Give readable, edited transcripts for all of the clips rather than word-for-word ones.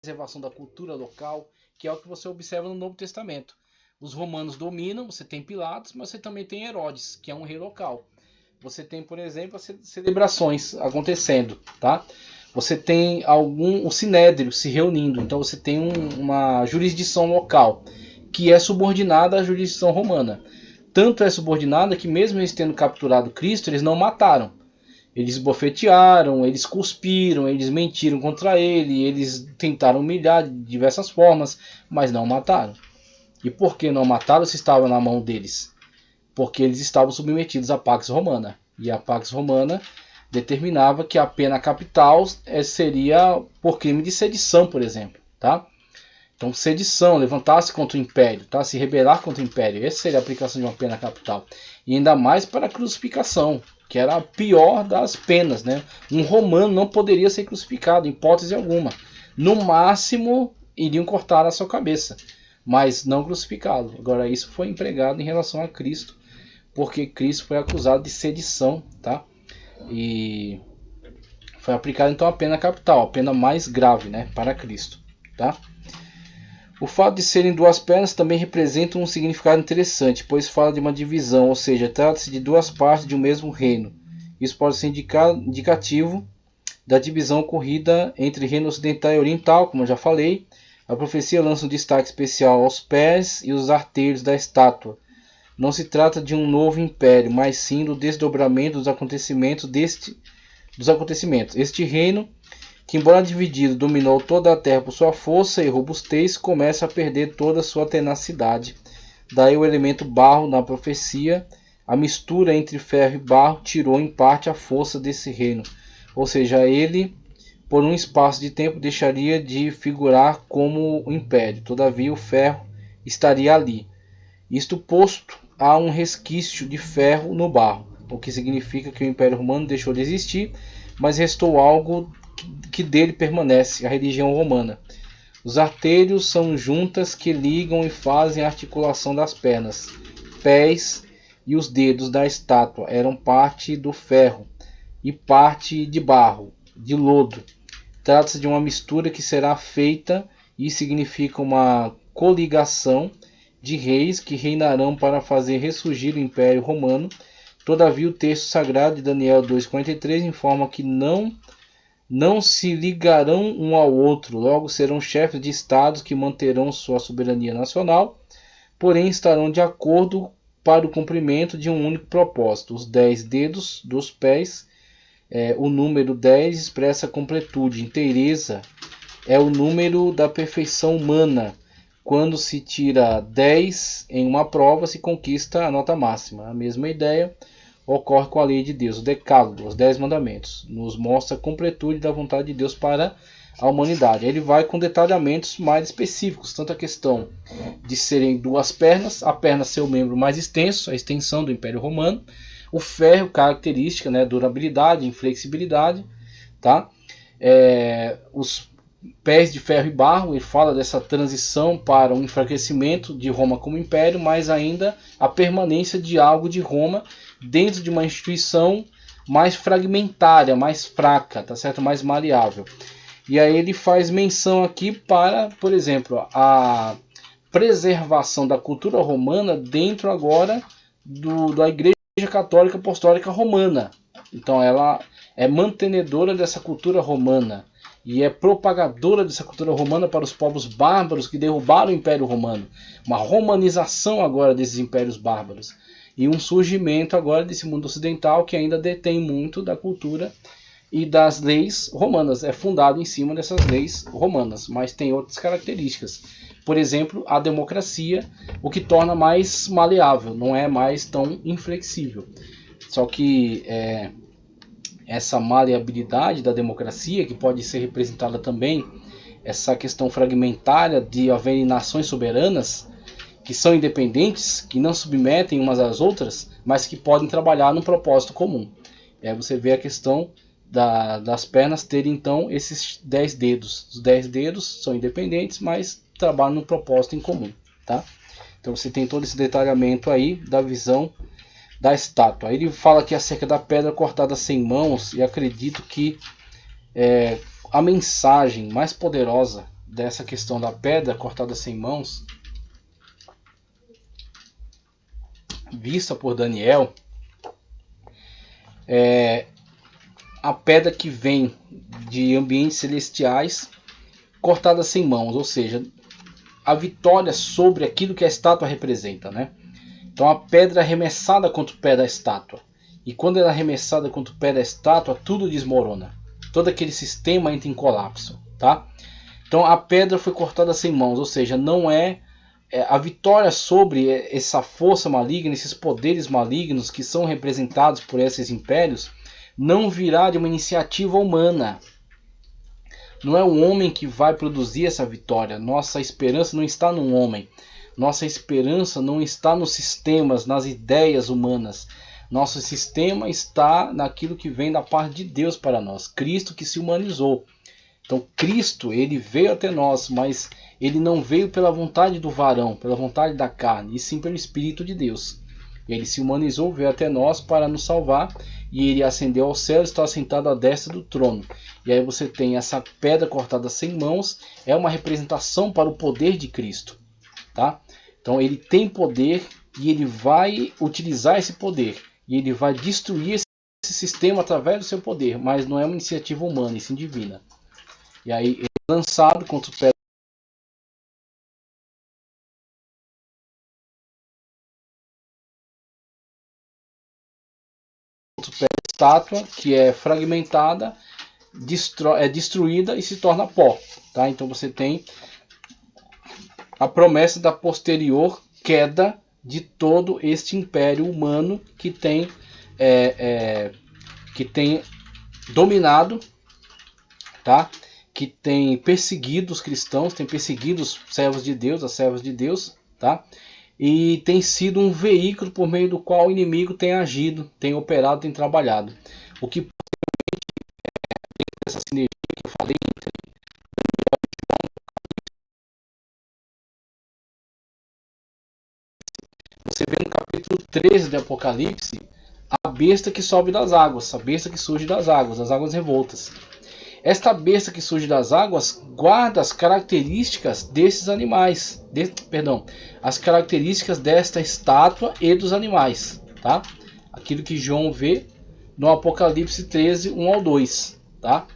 preservação da cultura local, que é o que você observa no Novo Testamento. Os romanos dominam, você tem Pilatos, mas você também tem Herodes, que é um rei local. Você tem, por exemplo, as celebrações acontecendo, tá? Você tem o sinédrio se reunindo, então você tem uma jurisdição local que é subordinada à jurisdição romana. Tanto é subordinada que mesmo eles tendo capturado Cristo, eles não mataram. Eles bofetearam, eles cuspiram, eles mentiram contra ele, eles tentaram humilhar de diversas formas, mas não mataram. E por que não mataram se estava na mão deles? Porque eles estavam submetidos à Pax Romana. E a Pax Romana determinava que a pena capital seria por crime de sedição, por exemplo. Tá? Então, sedição, levantar-se contra o império, tá? Se rebelar contra o império. Essa seria a aplicação de uma pena capital. E ainda mais para a crucificação, que era a pior das penas. Né? Um romano não poderia ser crucificado, em hipótese alguma. No máximo, iriam cortar a sua cabeça, mas não crucificá-lo. Agora, isso foi empregado em relação a Cristo, porque Cristo foi acusado de sedição, tá? E foi aplicada então a pena capital, a pena mais grave, né, para Cristo, tá? O fato de serem duas pernas também representa um significado interessante, pois fala de uma divisão, ou seja, trata-se de duas partes de um mesmo reino. Isso pode ser indicativo da divisão ocorrida entre reino ocidental e oriental, como eu já falei. A profecia lança um destaque especial aos pés e os artelhos da estátua. Não se trata de um novo império, mas sim do desdobramento dos acontecimentos. Este reino, que embora dividido, dominou toda a terra por sua força e robustez, começa a perder toda a sua tenacidade. Daí o elemento barro na profecia. A mistura entre ferro e barro tirou em parte a força desse reino. Ou seja, ele, por um espaço de tempo, deixaria de figurar como um império. Todavia o ferro estaria ali. Isto posto, há um resquício de ferro no barro, o que significa que o Império Romano deixou de existir, mas restou algo que dele permanece, a religião romana. Os artelhos são juntas que ligam e fazem a articulação das pernas. Pés e os dedos da estátua eram parte do ferro e parte de barro, de lodo. Trata-se de uma mistura que será feita e significa uma coligação de reis que reinarão para fazer ressurgir o Império Romano. Todavia, o texto sagrado de Daniel 2,43 informa que não se ligarão um ao outro, logo serão chefes de estados que manterão sua soberania nacional, porém estarão de acordo para o cumprimento de um único propósito. Os 10 dedos dos pés, o número 10 expressa completude, inteireza, é o número da perfeição humana. Quando se tira 10 em uma prova, se conquista a nota máxima. A mesma ideia ocorre com a lei de Deus, o Decálogo, os 10 mandamentos. Nos mostra a completude da vontade de Deus para a humanidade. Ele vai com detalhamentos mais específicos, tanto a questão de serem duas pernas, a perna ser o membro mais extenso, a extensão do Império Romano, o ferro, característica, né, durabilidade, inflexibilidade, tá? Os pés de ferro e barro, ele fala dessa transição para um enfraquecimento de Roma como império, mas ainda a permanência de algo de Roma dentro de uma instituição mais fragmentária, mais fraca, tá certo? Mais maleável. E aí ele faz menção aqui para, por exemplo, a preservação da cultura romana dentro agora da Igreja Católica Apostólica Romana. Então ela é mantenedora dessa cultura romana e é propagadora dessa cultura romana para os povos bárbaros que derrubaram o Império Romano. Uma romanização agora desses impérios bárbaros. E um surgimento agora desse mundo ocidental que ainda detém muito da cultura e das leis romanas. É fundado em cima dessas leis romanas, mas tem outras características. Por exemplo, a democracia, o que torna mais maleável, não é mais tão inflexível. Só que essa maleabilidade da democracia, que pode ser representada também, essa questão fragmentária de haverem nações soberanas, que são independentes, que não submetem umas às outras, mas que podem trabalhar num propósito comum. Você vê a questão das pernas terem então esses 10 dedos. Os 10 dedos são independentes, mas trabalham num propósito em comum. Tá? Então você tem todo esse detalhamento aí da visão da estátua. Ele fala aqui acerca da pedra cortada sem mãos, e acredito que a mensagem mais poderosa dessa questão da pedra cortada sem mãos, vista por Daniel, a pedra que vem de ambientes celestiais cortada sem mãos, ou seja, a vitória sobre aquilo que a estátua representa, né? Então a pedra é arremessada contra o pé da estátua, e quando ela é arremessada contra o pé da estátua, tudo desmorona, todo aquele sistema entra em colapso, tá? Então a pedra foi cortada sem mãos, ou seja, não é a vitória sobre essa força maligna, esses poderes malignos que são representados por esses impérios, não virá de uma iniciativa humana. Não é um homem que vai produzir essa vitória. Nossa esperança não está num homem. Nossa esperança não está nos sistemas, nas ideias humanas. Nosso sistema está naquilo que vem da parte de Deus para nós. Cristo que se humanizou. Então Cristo, ele veio até nós, mas ele não veio pela vontade do varão, pela vontade da carne, e sim pelo Espírito de Deus. Ele se humanizou, veio até nós para nos salvar, e ele ascendeu ao céu, está sentado à destra do trono. E aí você tem essa pedra cortada sem mãos, é uma representação para o poder de Cristo, tá? Então ele tem poder e ele vai utilizar esse poder, e ele vai destruir esse sistema através do seu poder, mas não é uma iniciativa humana, e sim divina. E aí ele é lançado contra o pé da estátua, que é fragmentada, é destruída e se torna pó, tá? Então você tem a promessa da posterior queda de todo este império humano que tem dominado, tá? Que tem perseguido os cristãos, tem perseguido os servos de Deus, as servas de Deus, tá? E tem sido um veículo por meio do qual o inimigo tem agido, tem operado, tem trabalhado. O que essa sinergia que eu falei entre você vê no capítulo 13 de Apocalipse a besta que sobe das águas, a besta que surge das águas revoltas. Esta besta que surge das águas guarda as características desses animais, as características desta estátua e dos animais, tá? Aquilo que João vê no Apocalipse 13, 1 ao 2, tá?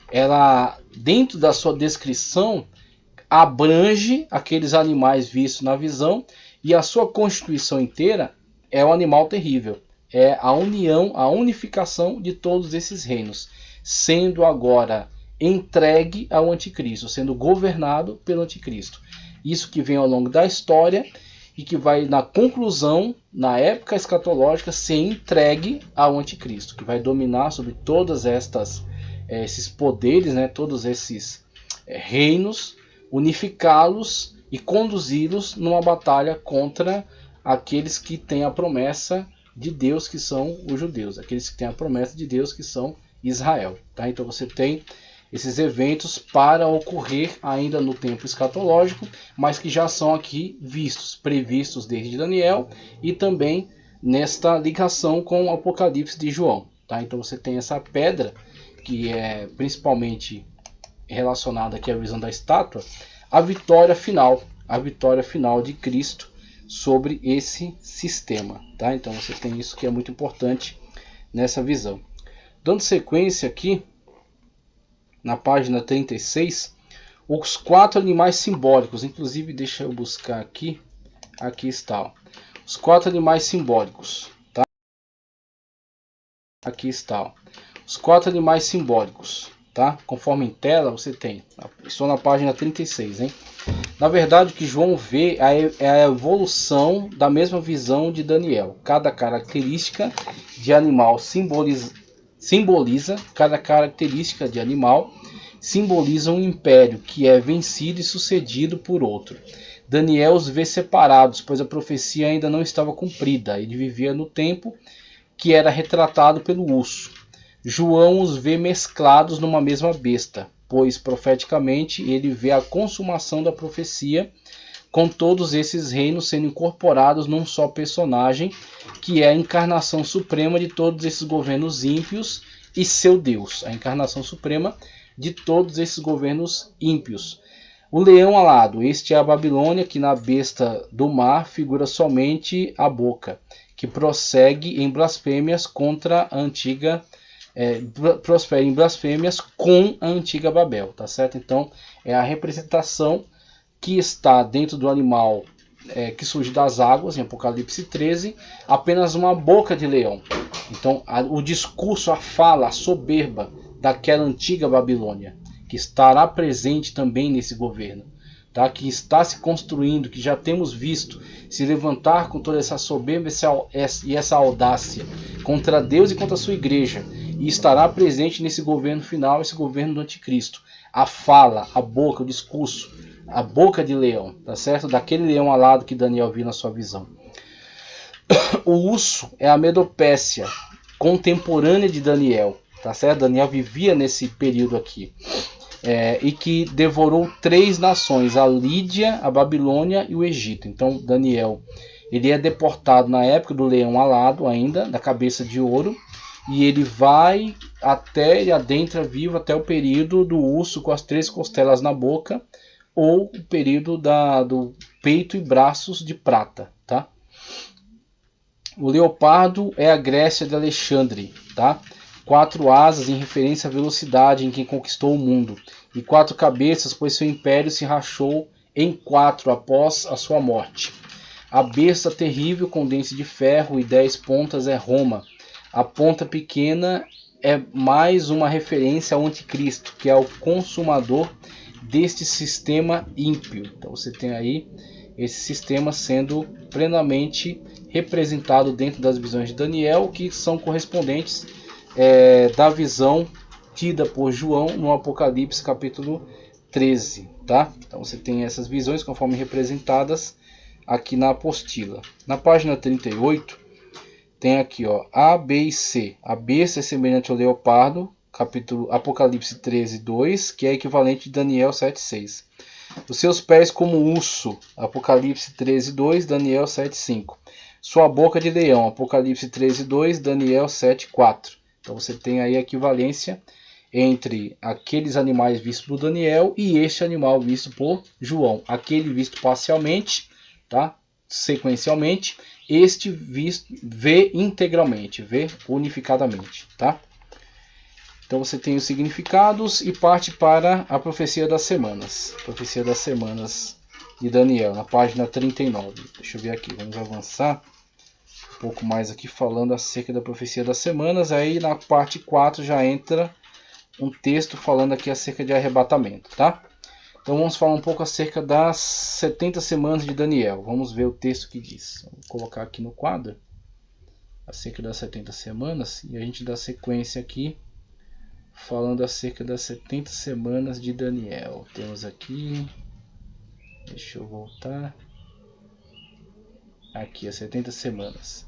Ela, dentro da sua descrição, abrange aqueles animais vistos na visão, e a sua constituição inteira é o animal terrível. É a união, a unificação de todos esses reinos, sendo agora entregue ao anticristo, sendo governado pelo anticristo. Isso que vem ao longo da história e que vai na conclusão, na época escatológica, ser entregue ao anticristo, que vai dominar sobre todas esses poderes, né, todos esses reinos, unificá-los e conduzi-los numa batalha contra aqueles que têm a promessa de Deus, que são os judeus, aqueles que têm a promessa de Deus, que são Israel, tá? Então você tem esses eventos para ocorrer ainda no tempo escatológico, mas que já são aqui vistos, previstos desde Daniel, e também nesta ligação com o Apocalipse de João, tá? Então você tem essa pedra, que é principalmente relacionada aqui à visão da estátua, a vitória final de Cristo sobre esse sistema, tá? Então você tem isso que é muito importante nessa visão. Dando sequência aqui, na página 36, os 4 animais simbólicos, inclusive deixa eu buscar aqui está, ó. Os 4 animais simbólicos, tá? Aqui está, ó. Os 4 animais simbólicos, tá? Conforme em tela você tem, estou na página 36, hein? Na verdade, o que João vê é a evolução da mesma visão de Daniel. Cada característica de animal cada característica de animal simboliza um império que é vencido e sucedido por outro. Daniel os vê separados, pois a profecia ainda não estava cumprida. Ele vivia no tempo que era retratado pelo urso. João os vê mesclados numa mesma besta, pois profeticamente ele vê a consumação da profecia, com todos esses reinos sendo incorporados num só personagem, que é a encarnação suprema de todos esses governos ímpios e seu Deus. A encarnação suprema de todos esses governos ímpios. O leão alado, este é a Babilônia, que na besta do mar figura somente a boca, que prossegue em blasfêmias contra a antiga, prospera em blasfêmias com a antiga Babel, tá certo? Então é a representação que está dentro do animal que surge das águas, em Apocalipse 13, apenas uma boca de leão. Então o discurso, a fala, a soberba daquela antiga Babilônia, que estará presente também nesse governo, tá? Que está se construindo, que já temos visto se levantar com toda essa soberba e essa audácia contra Deus e contra a sua igreja, e estará presente nesse governo final, esse governo do anticristo. A fala, a boca, o discurso, a boca de leão, tá certo? Daquele leão alado que Daniel viu na sua visão. O urso é a Medopécia, contemporânea de Daniel, tá certo? Daniel vivia nesse período aqui. E que devorou 3 nações, a Lídia, a Babilônia e o Egito. Então Daniel, ele é deportado na época do leão alado ainda, da cabeça de ouro, e ele vai ele adentra vivo até o período do urso com as 3 costelas na boca, ou o período do peito e braços de prata, tá? O leopardo é a Grécia de Alexandre, tá? 4 asas em referência à velocidade em que conquistou o mundo, e 4 cabeças, pois seu império se rachou em 4 após a sua morte. A besta terrível com dentes de ferro e 10 pontas é Roma. A ponta pequena é mais uma referência ao anticristo, que é o consumador deste sistema ímpio. Então você tem aí esse sistema sendo plenamente representado dentro das visões de Daniel, que são correspondentes da visão tida por João no Apocalipse capítulo 13, tá? Então você tem essas visões conforme representadas aqui na apostila. Na página 38 tem aqui, ó, A, B e C. A besta é semelhante ao leopardo, capítulo Apocalipse 13, 2, que é equivalente de Daniel 7, 6. Os seus pés como urso, Apocalipse 13, 2, Daniel 7, 5. Sua boca de leão, Apocalipse 13, 2, Daniel 7, 4. Então você tem aí a equivalência entre aqueles animais vistos por Daniel e este animal visto por João. Aquele visto parcialmente, tá? Sequencialmente, este vê integralmente, vê unificadamente, tá? Então você tem os significados e parte para a profecia das semanas. Profecia das semanas de Daniel, na página 39. Deixa eu ver aqui, vamos avançar um pouco mais aqui falando acerca da profecia das semanas. Aí na parte 4 já entra um texto falando aqui acerca de arrebatamento, tá? Então vamos falar um pouco acerca das 70 semanas de Daniel. Vamos ver o texto que diz. Vou colocar aqui no quadro acerca das 70 semanas e a gente dá sequência aqui falando acerca das 70 semanas de Daniel. Temos aqui, deixa eu voltar, aqui as 70 semanas.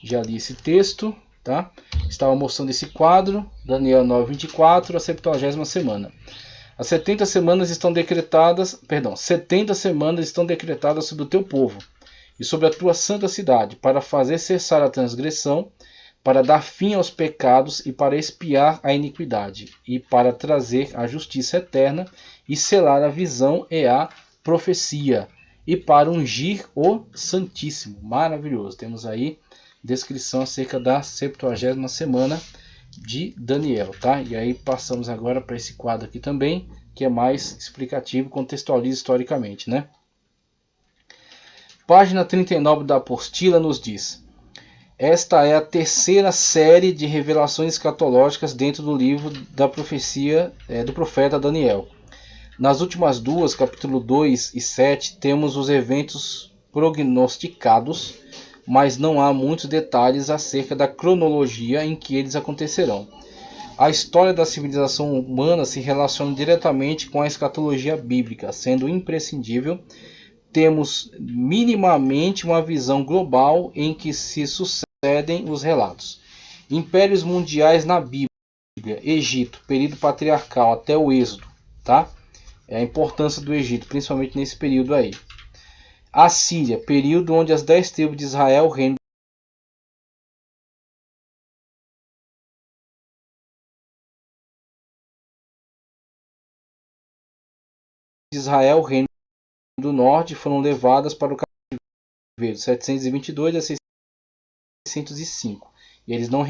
Já li esse texto, tá? Estava mostrando esse quadro, Daniel 9:24, a 70ª semana. As 70 semanas estão decretadas, 70 semanas estão decretadas sobre o teu povo e sobre a tua santa cidade, para fazer cessar a transgressão, para dar fim aos pecados e para expiar a iniquidade, e para trazer a justiça eterna e selar a visão e a profecia, e para ungir o Santíssimo. Maravilhoso. Temos aí descrição acerca da 70ª semana de Daniel, tá? E aí passamos agora para esse quadro aqui também, que é mais explicativo, contextualiza historicamente, né? Página 39 da apostila nos diz: esta é a terceira série de revelações escatológicas dentro do livro da profecia do profeta Daniel. Nas últimas duas, capítulo 2 e 7, temos os eventos prognosticados, mas não há muitos detalhes acerca da cronologia em que eles acontecerão. A história da civilização humana se relaciona diretamente com a escatologia bíblica, sendo imprescindível termos minimamente uma visão global em que se sucedem os relatos. Impérios mundiais na Bíblia, Egito, período patriarcal até o Êxodo, tá? É a importância do Egito, principalmente nesse período aí. A Síria, período onde as 10 tribos de Israel, reino Israel, reino do norte, foram levadas para o cativeiro, 722 a 605. E eles não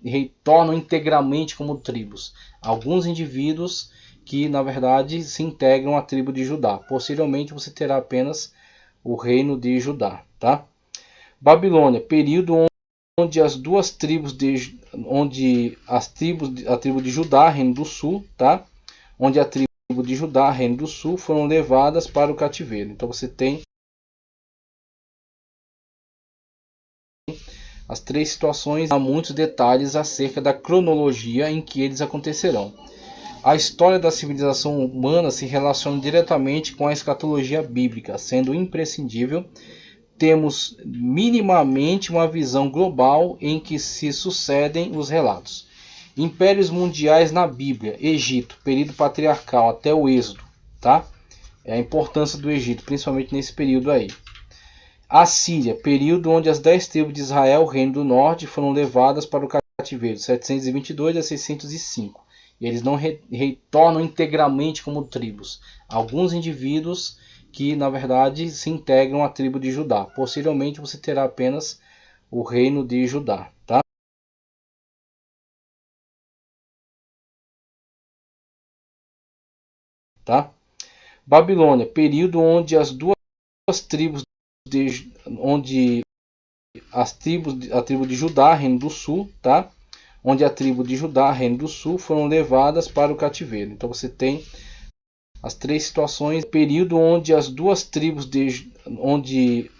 retornam integralmente como tribos. Alguns indivíduos que, na verdade, se integram à tribo de Judá. Posteriormente, você terá apenas o reino de Judá, tá? Babilônia, período onde as duas tribos a tribo de Judá, reino do sul, tá? Onde a tribo de Judá, reino do sul, foram levadas para o cativeiro. Então você tem as três situações, há muitos detalhes acerca da cronologia em que eles acontecerão. A história da civilização humana se relaciona diretamente com a escatologia bíblica, sendo imprescindível termos minimamente uma visão global em que se sucedem os relatos. Impérios mundiais na Bíblia: Egito, período patriarcal até o Êxodo, tá? É a importância do Egito, principalmente nesse período aí. Assíria, período onde as 10 tribos de Israel, reino do norte, foram levadas para o cativeiro, 722 a 605. E eles não retornam integralmente como tribos. Alguns indivíduos que, na verdade, se integram à tribo de Judá. Posteriormente, você terá apenas o reino de Judá, tá? Tá? Babilônia, período onde as duas tribos a tribo de Judá, reino do sul, tá? Onde a tribo de Judá, reino do sul, foram levadas para o cativeiro. Então você tem as três situações, período onde as duas tribos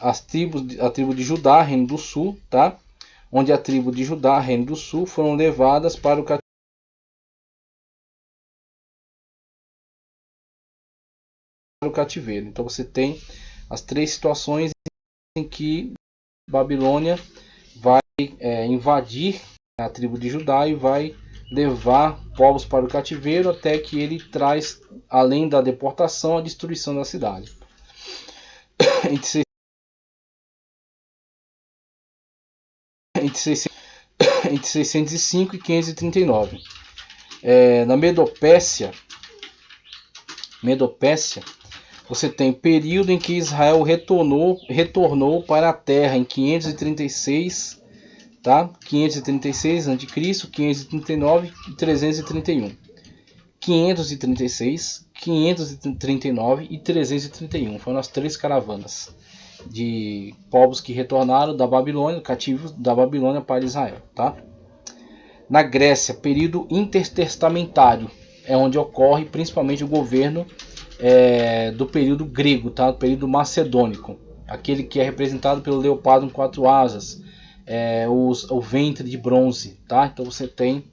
a tribo de Judá, reino do sul, tá? Onde a tribo de Judá, reino do sul, foram levadas para o cativeiro. Então você tem as três situações em que Babilônia vai invadir a tribo de Judá e vai levar povos para o cativeiro, até que ele traz, além da deportação, a destruição da cidade. Entre 605 e 539. Na Medopécia, você tem período em que Israel retornou para a terra em 536, tá? 536 a.C., 539 e 331. 536, 539 e 331 foram as três caravanas de povos que retornaram da Babilônia, cativos da Babilônia para Israel, tá? Na Grécia, período intertestamentário, é onde ocorre principalmente o governo do período grego, tá? Do período macedônico, aquele que é representado pelo leopardo com 4 asas, o ventre de bronze, tá? Então você tem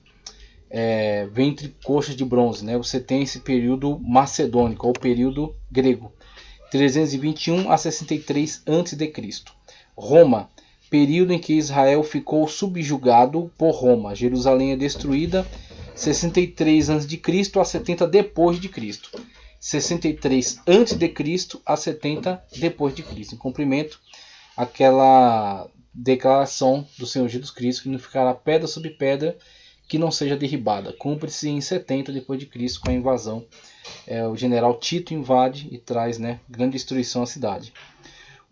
ventre coxas de bronze, né? Você tem esse período macedônico, ou período grego, 321 a 63 a.C. Roma, período em que Israel ficou subjugado por Roma. Jerusalém é destruída 63 a.C. a 70 depois de Cristo. 63 a.C. a 70 depois de Cristo. Em cumprimento aquela declaração do Senhor Jesus Cristo, que não ficará pedra sobre pedra que não seja derribada. Cumpre-se em 70 depois de Cristo, com a invasão. O general Tito invade e traz, grande destruição à cidade.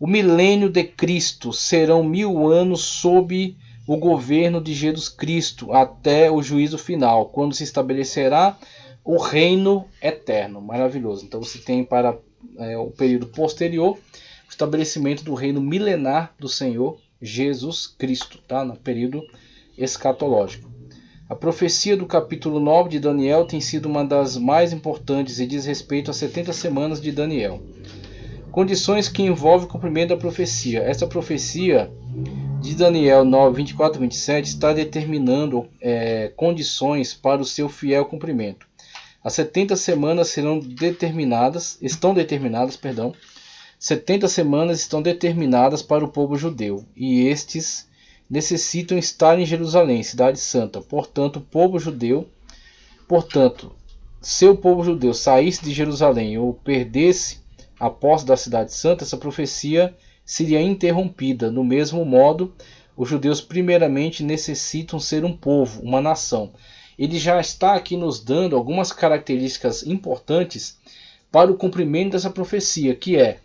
O milênio de Cristo serão 1000 anos sob o governo de Jesus Cristo, até o juízo final, quando se estabelecerá o reino eterno. Maravilhoso. Então você tem para o período posterior o estabelecimento do reino milenar do Senhor Jesus Cristo, tá? No período escatológico. A profecia do capítulo 9 de Daniel tem sido uma das mais importantes e diz respeito às 70 semanas de Daniel. Condições que envolvem o cumprimento da profecia. Essa profecia de Daniel 9, 24 e 27 está determinando condições para o seu fiel cumprimento. As 70 semanas estão determinadas. 70 semanas estão determinadas para o povo judeu, e estes necessitam estar em Jerusalém, cidade santa. Portanto, se o povo judeu saísse de Jerusalém ou perdesse a posse da cidade santa, essa profecia seria interrompida. Do mesmo modo, os judeus primeiramente necessitam ser um povo, uma nação, ele já está aqui nos dando algumas características importantes para o cumprimento dessa profecia, que é